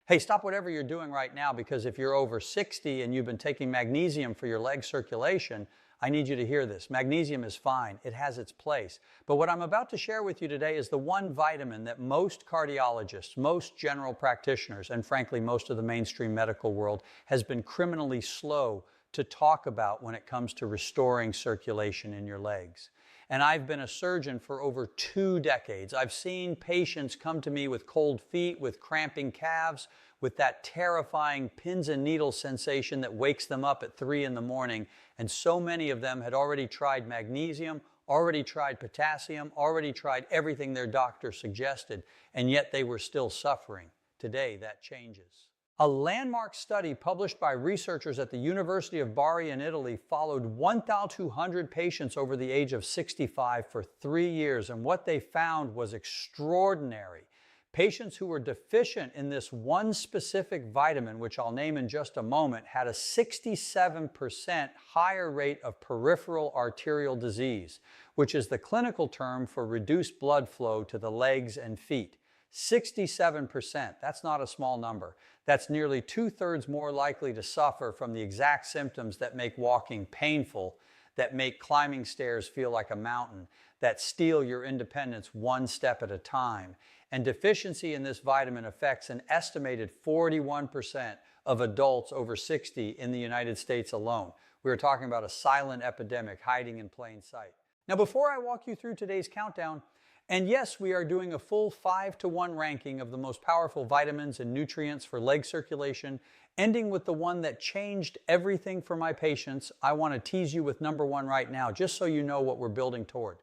Hey, stop whatever you're doing right now, because if you're over 60 and you've been taking magnesium for your leg circulation, I need you to hear this. Magnesium is fine. It has its place. But what I'm about to share with you today is the one vitamin that most cardiologists, most general practitioners, and frankly, most of the mainstream medical world has been criminally slow to talk about when it comes to restoring circulation in your legs. And I've been a surgeon for over 2 decades. I've seen patients come to me with cold feet, with cramping calves, with that terrifying pins and needles sensation that wakes them up at 3 in the morning. And so many of them had already tried magnesium, already tried potassium, already tried everything their doctor suggested, and yet they were still suffering. Today, that changes. A landmark study published by researchers at the University of Bari in Italy followed 1,200 patients over the age of 65 for 3 years, and what they found was extraordinary. Patients who were deficient in this one specific vitamin, which I'll name in just a moment, had a 67% higher rate of peripheral arterial disease, which is the clinical term for reduced blood flow to the legs and feet. 67%, that's not a small number. That's nearly 2/3 more likely to suffer from the exact symptoms that make walking painful, that make climbing stairs feel like a mountain, that steal your independence one step at a time. And deficiency in this vitamin affects an estimated 41% of adults over 60 in the United States alone. We are talking about a silent epidemic hiding in plain sight. Now, before I walk you through today's countdown, and yes, we are doing a full 5-to-1 ranking of the most powerful vitamins and nutrients for leg circulation, ending with the one that changed everything for my patients. I want to tease you with number 1 right now, just so you know what we're building toward.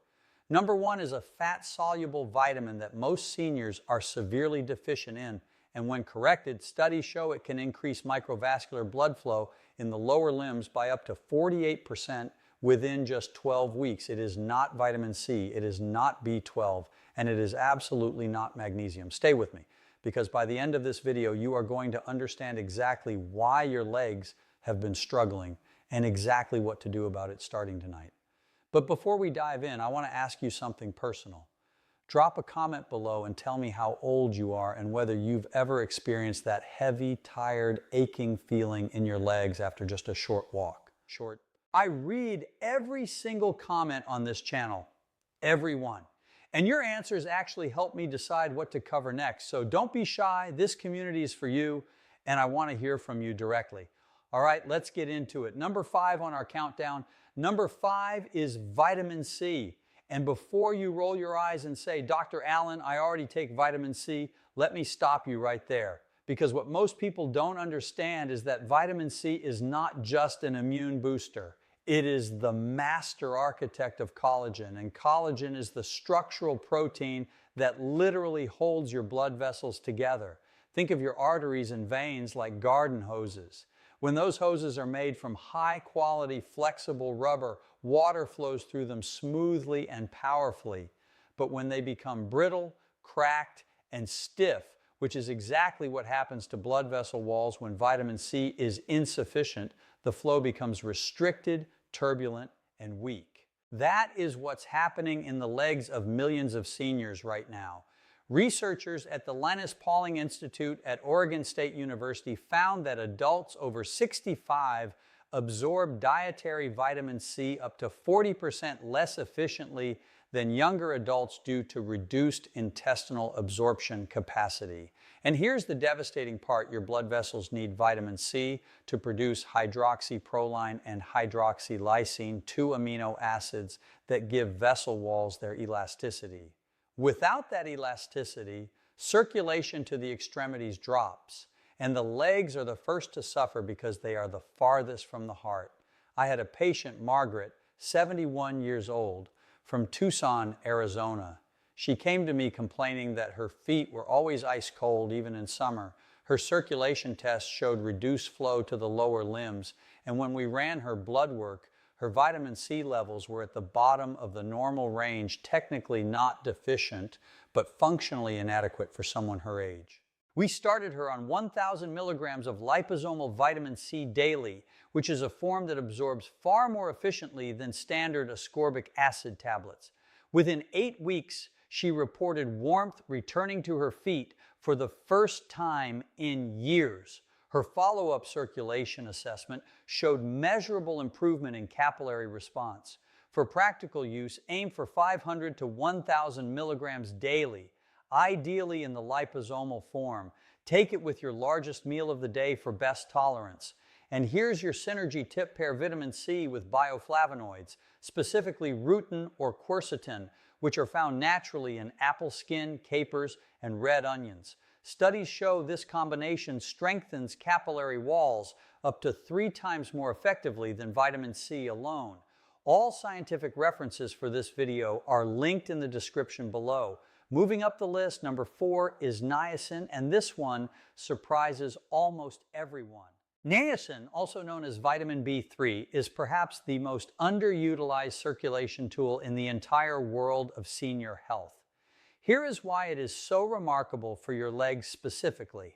Number 1 is a fat-soluble vitamin that most seniors are severely deficient in, and when corrected, studies show it can increase microvascular blood flow in the lower limbs by up to 48% within just 12 weeks. It is not vitamin C, it is not B12, and it is absolutely not magnesium. Stay with me, because by the end of this video, you are going to understand exactly why your legs have been struggling and exactly what to do about it starting tonight. But before we dive in, I want to ask you something personal. Drop a comment below and tell me how old you are and whether you've ever experienced that heavy, tired, aching feeling in your legs after just a short walk. I read every single comment on this channel, every one. And your answers actually help me decide what to cover next. So don't be shy, this community is for you, and I want to hear from you directly. All right, let's get into it. Number 5 on our countdown. Number 5 is vitamin C. And before you roll your eyes and say, Dr. Allen, I already take vitamin C, let me stop you right there. Because what most people don't understand is that vitamin C is not just an immune booster. It is the master architect of collagen, and collagen is the structural protein that literally holds your blood vessels together. Think of your arteries and veins like garden hoses. When those hoses are made from high-quality, flexible rubber, water flows through them smoothly and powerfully. But when they become brittle, cracked, and stiff, which is exactly what happens to blood vessel walls when vitamin C is insufficient, the flow becomes restricted, turbulent, and weak. That is what's happening in the legs of millions of seniors right now. Researchers at the Linus Pauling Institute at Oregon State University found that adults over 65 absorb dietary vitamin C up to 40% less efficiently than younger adults due to reduced intestinal absorption capacity. And here's the devastating part: your blood vessels need vitamin C to produce hydroxyproline and hydroxylysine, 2 amino acids that give vessel walls their elasticity. Without that elasticity, circulation to the extremities drops, and the legs are the first to suffer because they are the farthest from the heart. I had a patient, Margaret, 71 years old, from Tucson, Arizona. She came to me complaining that her feet were always ice cold, even in summer. Her circulation tests showed reduced flow to the lower limbs, and when we ran her blood work, her vitamin C levels were at the bottom of the normal range, technically not deficient, but functionally inadequate for someone her age. We started her on 1,000 milligrams of liposomal vitamin C daily, which is a form that absorbs far more efficiently than standard ascorbic acid tablets. Within 8 weeks, she reported warmth returning to her feet For the first time in years, her follow-up circulation assessment showed measurable improvement in capillary response. For practical use, aim for 500 to 1,000 milligrams daily, ideally in the liposomal form. Take it with your largest meal of the day for best tolerance. And here's your synergy tip pair vitamin C with bioflavonoids, specifically rutin or quercetin, which are found naturally in apple skin, capers, and red onions. Studies show this combination strengthens capillary walls up to 3 times more effectively than vitamin C alone. All scientific references for this video are linked in the description below. Moving up the list, number 4 is niacin, and this one surprises almost everyone. Niacin, also known as vitamin B3, is perhaps the most underutilized circulation tool in the entire world of senior health. Here is why it is so remarkable for your legs specifically.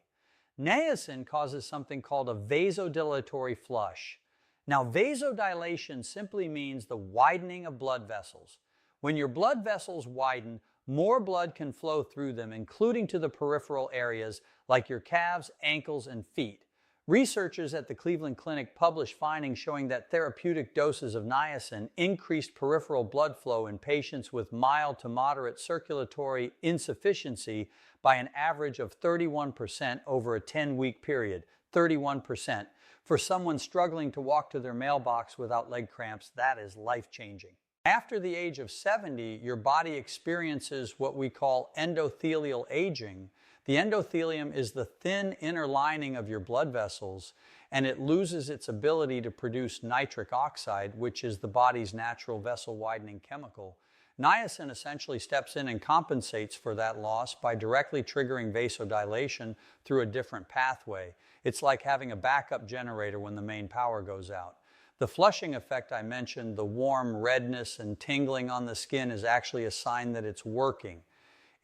Niacin causes something called a vasodilatory flush. Now, vasodilation simply means the widening of blood vessels. When your blood vessels widen, more blood can flow through them, including to the peripheral areas like your calves, ankles, and feet. Researchers at the Cleveland Clinic published findings showing that therapeutic doses of niacin increased peripheral blood flow in patients with mild to moderate circulatory insufficiency by an average of 31% over a 10-week period. 31%. For someone struggling to walk to their mailbox without leg cramps, that is life-changing. After the age of 70, your body experiences what we call endothelial aging. The endothelium is the thin inner lining of your blood vessels, and it loses its ability to produce nitric oxide, which is the body's natural vessel-widening chemical. Niacin essentially steps in and compensates for that loss by directly triggering vasodilation through a different pathway. It's like having a backup generator when the main power goes out. The flushing effect I mentioned, the warm redness and tingling on the skin, is actually a sign that it's working.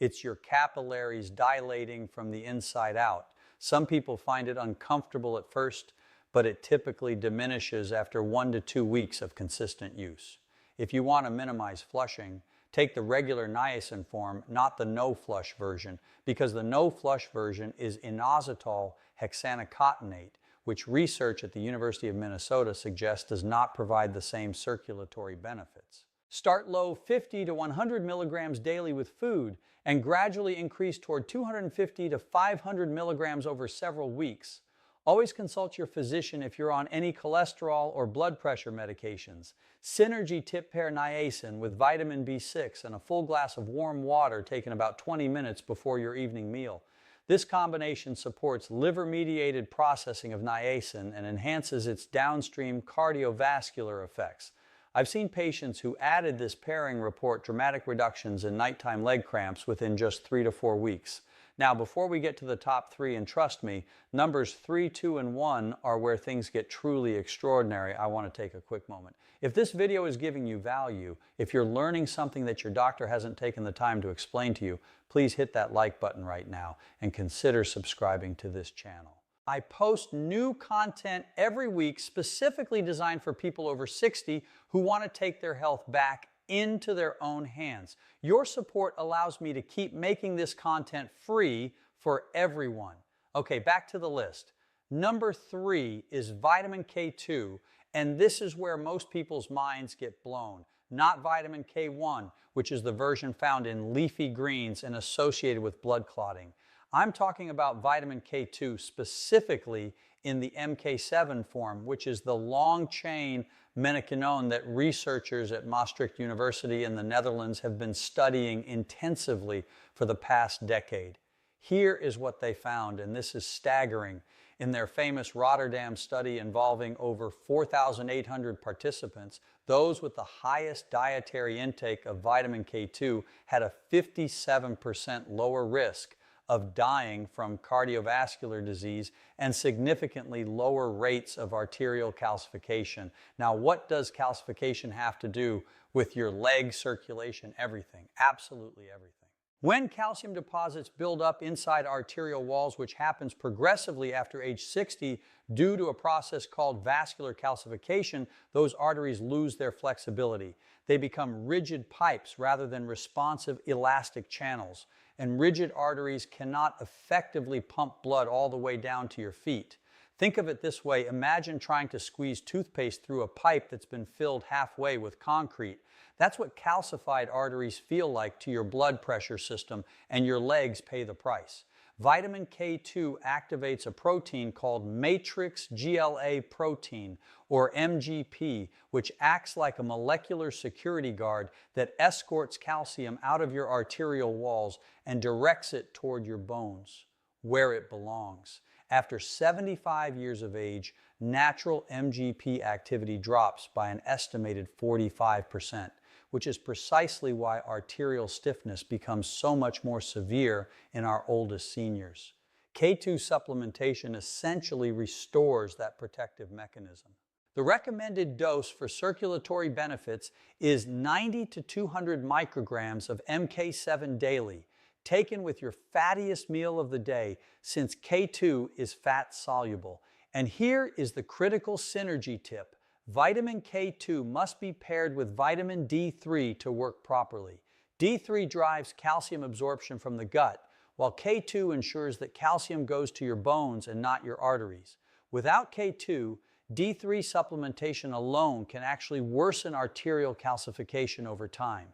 It's your capillaries dilating from the inside out. Some people find it uncomfortable at first, but it typically diminishes after 1 to 2 weeks of consistent use. If you want to minimize flushing, take the regular niacin form, not the no-flush version, because the no-flush version is inositol hexanocatenate, which research at the University of Minnesota suggests does not provide the same circulatory benefits. Start low, 50 to 100 milligrams daily with food, and gradually increase toward 250 to 500 milligrams over several weeks. Always consult your physician if you're on any cholesterol or blood pressure medications. Synergy tip pair niacin with vitamin B6 and a full glass of warm water taken about 20 minutes before your evening meal. This combination supports liver-mediated processing of niacin and enhances its downstream cardiovascular effects. I've seen patients who added this pairing report dramatic reductions in nighttime leg cramps within just 3 to 4 weeks. Now, before we get to the top 3, and trust me, numbers 3, 2, and 1 are where things get truly extraordinary, I want to take a quick moment. If this video is giving you value, if you're learning something that your doctor hasn't taken the time to explain to you, please hit that like button right now and consider subscribing to this channel. I post new content every week specifically designed for people over 60 who want to take their health back into their own hands. Your support allows me to keep making this content free for everyone. Okay, back to the list. Number 3 is vitamin K2, and this is where most people's minds get blown. Not vitamin K1, which is the version found in leafy greens and associated with blood clotting. I'm talking about vitamin K2 specifically in the MK7 form, which is the long-chain menaquinone that researchers at Maastricht University in the Netherlands have been studying intensively for the past decade. Here is what they found, and this is staggering. In their famous Rotterdam study involving over 4,800 participants, those with the highest dietary intake of vitamin K2 had a 57% lower risk of dying from cardiovascular disease and significantly lower rates of arterial calcification. Now, what does calcification have to do with your leg circulation? Everything, absolutely everything. When calcium deposits build up inside arterial walls, which happens progressively after age 60 due to a process called vascular calcification, those arteries lose their flexibility. They become rigid pipes rather than responsive elastic channels. and rigid arteries cannot effectively pump blood all the way down to your feet. Think of it this way: imagine trying to squeeze toothpaste through a pipe that's been filled halfway with concrete. That's what calcified arteries feel like to your blood pressure system, and your legs pay the price. Vitamin K2 activates a protein called matrix GLA protein, or MGP, which acts like a molecular security guard that escorts calcium out of your arterial walls and directs it toward your bones, where it belongs. After 75 years of age, natural MGP activity drops by an estimated 45%, which is precisely why arterial stiffness becomes so much more severe in our oldest seniors. K2 supplementation essentially restores that protective mechanism. The recommended dose for circulatory benefits is 90 to 200 micrograms of MK7 daily, taken with your fattiest meal of the day, since K2 is fat soluble. And here is the critical synergy tip. Vitamin K2 must be paired with vitamin D3 to work properly. D3 drives calcium absorption from the gut, while K2 ensures that calcium goes to your bones and not your arteries. Without K2, D3 supplementation alone can actually worsen arterial calcification over time.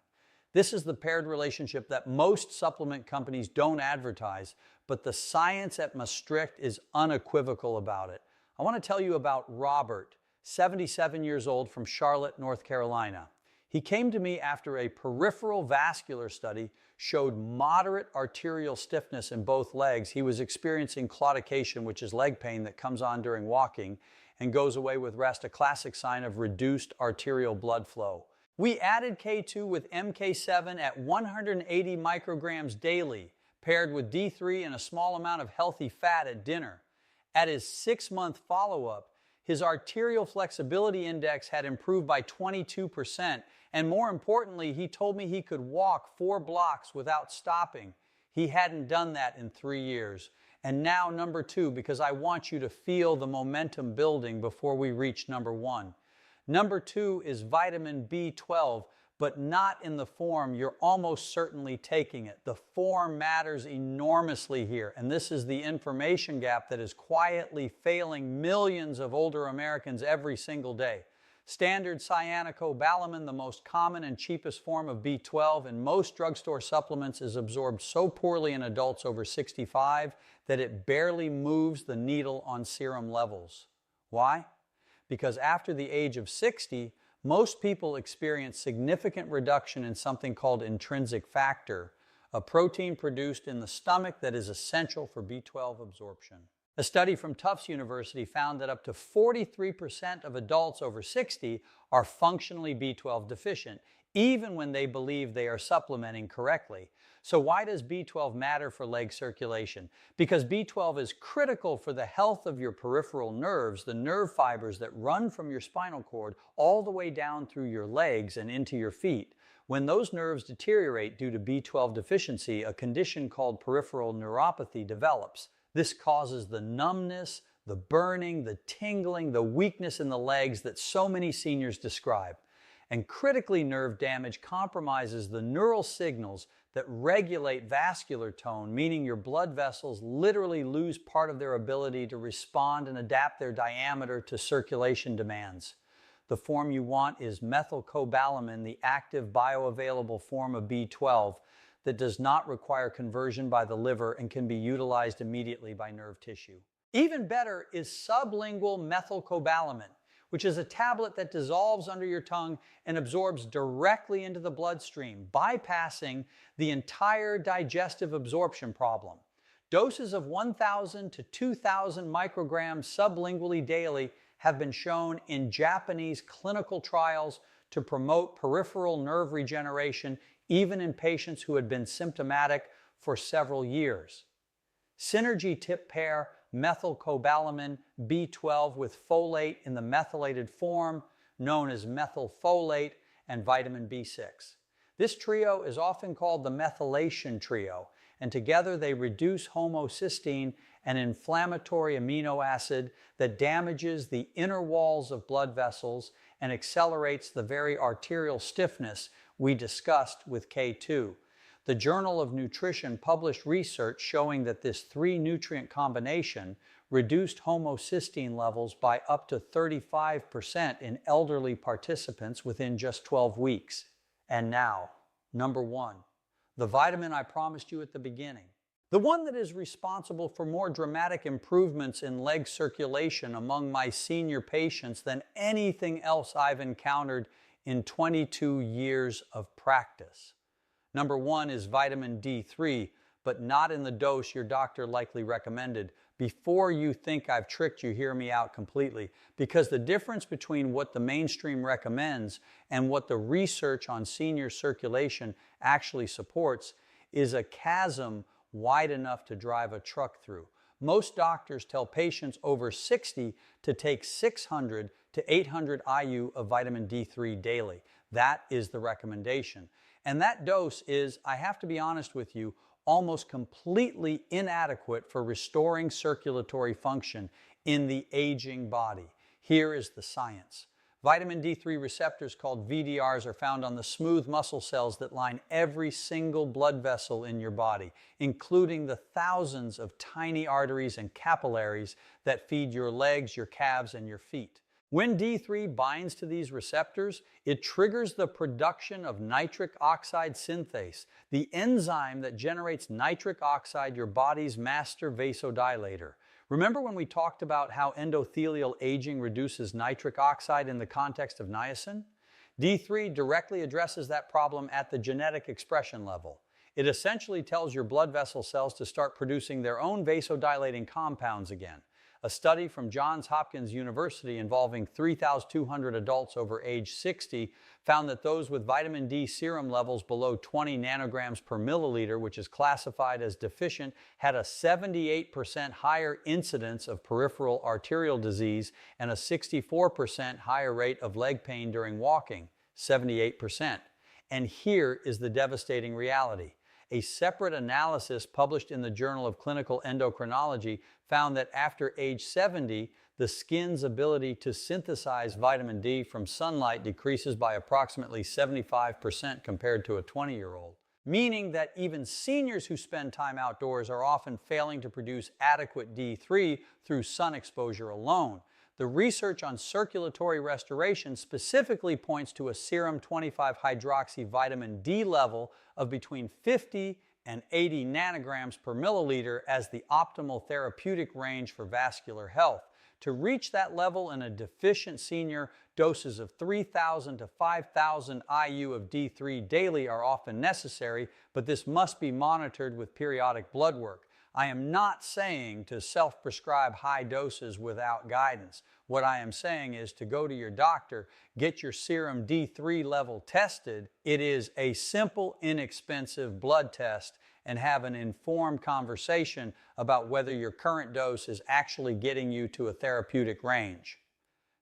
This is the paired relationship that most supplement companies don't advertise, but the science at Maastricht is unequivocal about it. I want to tell you about Robert, 77 years old, from Charlotte, North Carolina. He came to me after a peripheral vascular study showed moderate arterial stiffness in both legs. He was experiencing claudication, which is leg pain that comes on during walking and goes away with rest, a classic sign of reduced arterial blood flow. We added K2 with MK7 at 180 micrograms daily, paired with D3 and a small amount of healthy fat at dinner. At his 6-month follow-up, his arterial flexibility index had improved by 22%, and more importantly, he told me he could walk 4 blocks without stopping. He hadn't done that in 3 years. And now number 2, because I want you to feel the momentum building before we reach number 1. Number 2 is vitamin B12, but not in the form you're almost certainly taking it. The form matters enormously here, and this is the information gap that is quietly failing millions of older Americans every single day. Standard cyanocobalamin, the most common and cheapest form of B12 in most drugstore supplements, is absorbed so poorly in adults over 65 that it barely moves the needle on serum levels. Why? Because after the age of 60, most people experience significant reduction in something called intrinsic factor, a protein produced in the stomach that is essential for B12 absorption. A study from Tufts University found that up to 43% of adults over 60 are functionally B12 deficient, even when they believe they are supplementing correctly. So why does B12 matter for leg circulation? Because B12 is critical for the health of your peripheral nerves, the nerve fibers that run from your spinal cord all the way down through your legs and into your feet. When those nerves deteriorate due to B12 deficiency, a condition called peripheral neuropathy develops. This causes the numbness, the burning, the tingling, the weakness in the legs that so many seniors describe. And critically, nerve damage compromises the neural signals that regulate vascular tone, meaning your blood vessels literally lose part of their ability to respond and adapt their diameter to circulation demands. The form you want is methylcobalamin, the active bioavailable form of B12 that does not require conversion by the liver and can be utilized immediately by nerve tissue. Even better is sublingual methylcobalamin, which is a tablet that dissolves under your tongue and absorbs directly into the bloodstream, bypassing the entire digestive absorption problem. Doses of 1,000 to 2,000 micrograms sublingually daily have been shown in Japanese clinical trials to promote peripheral nerve regeneration, even in patients who had been symptomatic for several years. Synergy tip pair methylcobalamin B12 with folate in the methylated form, known as methylfolate, and vitamin B6. This trio is often called the methylation trio, and together they reduce homocysteine, an inflammatory amino acid that damages the inner walls of blood vessels and accelerates the very arterial stiffness we discussed with K2. The Journal of Nutrition published research showing that this 3-nutrient combination reduced homocysteine levels by up to 35% in elderly participants within just 12 weeks. And now, number 1, the vitamin I promised you at the beginning. The one that is responsible for more dramatic improvements in leg circulation among my senior patients than anything else I've encountered in 22 years of practice. Number 1 is vitamin D3, but not in the dose your doctor likely recommended. Before you think I've tricked you, hear me out completely, because the difference between what the mainstream recommends and what the research on senior circulation actually supports is a chasm wide enough to drive a truck through. Most doctors tell patients over 60 to take 600 to 800 IU of vitamin D3 daily. That is the recommendation. And that dose is, I have to be honest with you, almost completely inadequate for restoring circulatory function in the aging body. Here is the science. Vitamin D3 receptors called VDRs are found on the smooth muscle cells that line every single blood vessel in your body, including the thousands of tiny arteries and capillaries that feed your legs, your calves, and your feet. When D3 binds to these receptors, it triggers the production of nitric oxide synthase, the enzyme that generates nitric oxide, your body's master vasodilator. Remember when we talked about how endothelial aging reduces nitric oxide in the context of niacin? D3 directly addresses that problem at the genetic expression level. It essentially tells your blood vessel cells to start producing their own vasodilating compounds again. A study from Johns Hopkins University involving 3,200 adults over age 60 found that those with vitamin D serum levels below 20 nanograms per milliliter, which is classified as deficient, had a 78% higher incidence of peripheral arterial disease and a 64% higher rate of leg pain during walking, 78%. And here is the devastating reality. A separate analysis published in the Journal of Clinical Endocrinology found that after age 70, the skin's ability to synthesize vitamin D from sunlight decreases by approximately 75% compared to a 20-year-old, meaning that even seniors who spend time outdoors are often failing to produce adequate D3 through sun exposure alone. The research on circulatory restoration specifically points to a serum 25-hydroxy vitamin D level of between 50 and 80 nanograms per milliliter as the optimal therapeutic range for vascular health. To reach that level in a deficient senior, doses of 3,000 to 5,000 IU of D3 daily are often necessary, but this must be monitored with periodic blood work. I am not saying to self-prescribe high doses without guidance. What I am saying is to go to your doctor, get your serum D3 level tested. It is a simple, inexpensive blood test, and have an informed conversation about whether your current dose is actually getting you to a therapeutic range.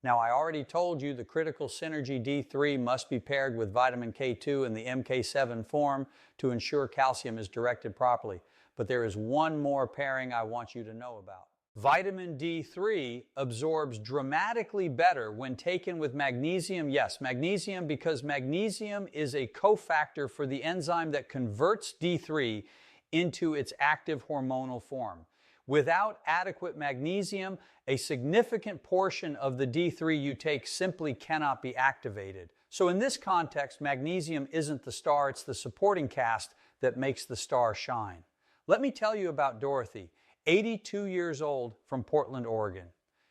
Now, I already told you the critical synergy D3 must be paired with vitamin K2 in the MK7 form to ensure calcium is directed properly. But there is one more pairing I want you to know about. Vitamin D3 absorbs dramatically better when taken with magnesium. Yes, magnesium, because magnesium is a cofactor for the enzyme that converts D3 into its active hormonal form. Without adequate magnesium, a significant portion of the D3 you take simply cannot be activated. So in this context, magnesium isn't the star, it's the supporting cast that makes the star shine. Let me tell you about Dorothy, 82 years old, from Portland, Oregon.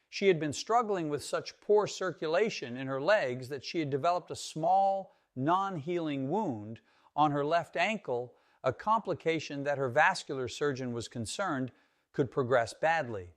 She had been struggling with such poor circulation in her legs that she had developed a small, non-healing wound on her left ankle, a complication that her vascular surgeon was concerned could progress badly.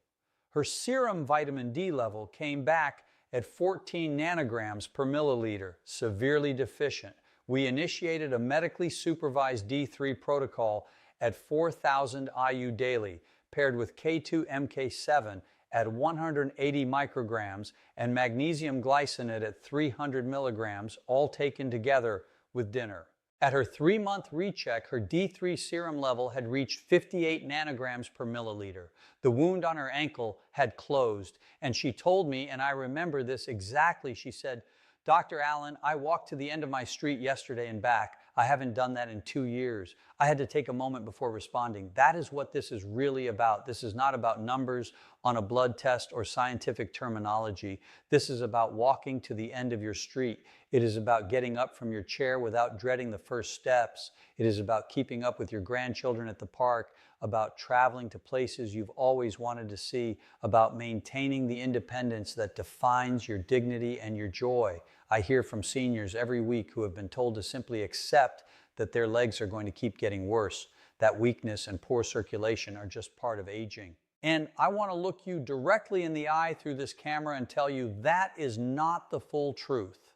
Her serum vitamin D level came back at 14 nanograms per milliliter, severely deficient. We initiated a medically supervised D3 protocol at 4,000 IU daily, paired with K2-MK7 at 180 micrograms and magnesium glycinate at 300 milligrams, all taken together with dinner. At her 3-month recheck, her D3 serum level had reached 58 nanograms per milliliter. The wound on her ankle had closed, and she told me, and I remember this exactly, she said, "Dr. Allen, I walked to the end of my street yesterday and back. I haven't done that in 2 years. I had to take a moment before responding. That is what this is really about. This is not about numbers on a blood test or scientific terminology. This is about walking to the end of your street. It is about getting up from your chair without dreading the first steps. It is about keeping up with your grandchildren at the park, about traveling to places you've always wanted to see, about maintaining the independence that defines your dignity and your joy. I hear from seniors every week who have been told to simply accept that their legs are going to keep getting worse, that weakness and poor circulation are just part of aging. And I want to look you directly in the eye through this camera and tell you that is not the full truth.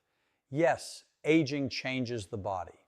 Yes, aging changes the body,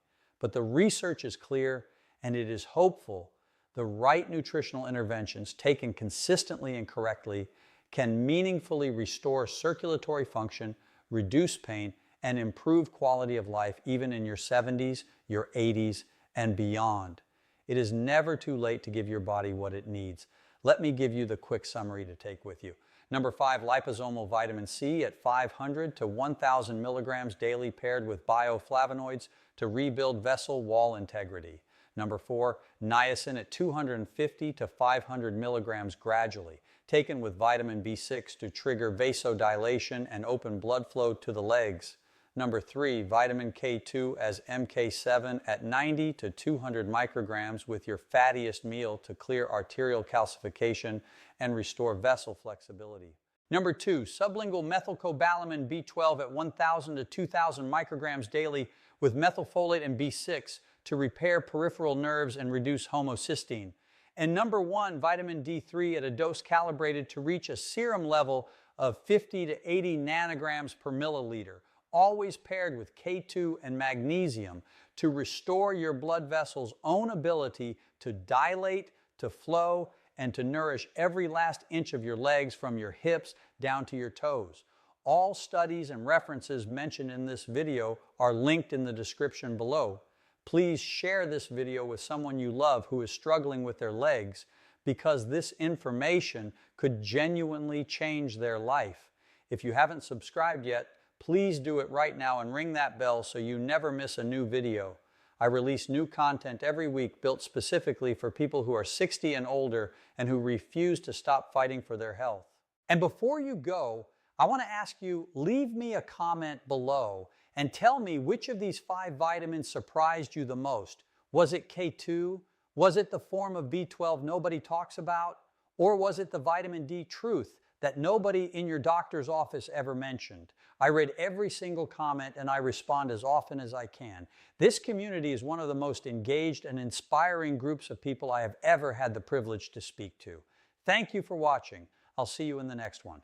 but the research is clear and it is hopeful the right nutritional interventions taken consistently and correctly can meaningfully restore circulatory function, reduce pain, and improve quality of life even in your 70s, your 80s, and beyond. It is never too late to give your body what it needs. Let me give you the quick summary to take with you. Number 5, liposomal vitamin C at 500 to 1,000 milligrams daily paired with bioflavonoids to rebuild vessel wall integrity. Number 4, niacin at 250 to 500 milligrams gradually, taken with vitamin B6 to trigger vasodilation and open blood flow to the legs. Number 3, vitamin K2 as MK7 at 90 to 200 micrograms with your fattiest meal to clear arterial calcification and restore vessel flexibility. Number 2, sublingual methylcobalamin B12 at 1,000 to 2,000 micrograms daily with methylfolate and B6 to repair peripheral nerves and reduce homocysteine. And number 1, vitamin D3 at a dose calibrated to reach a serum level of 50 to 80 nanograms per milliliter, always paired with K2 and magnesium to restore your blood vessels' own ability to dilate, to flow, and to nourish every last inch of your legs from your hips down to your toes. All studies and references mentioned in this video are linked in the description below. Please share this video with someone you love who is struggling with their legs because this information could genuinely change their life. If you haven't subscribed yet, please do it right now and ring that bell so you never miss a new video. I release new content every week built specifically for people who are 60 and older and who refuse to stop fighting for their health. And before you go, I want to ask you, leave me a comment below and tell me which of these 5 vitamins surprised you the most. Was it K2? Was it the form of B12 nobody talks about? Or was it the vitamin D truth that nobody in your doctor's office ever mentioned? I read every single comment and I respond as often as I can. This community is one of the most engaged and inspiring groups of people I have ever had the privilege to speak to. Thank you for watching. I'll see you in the next one.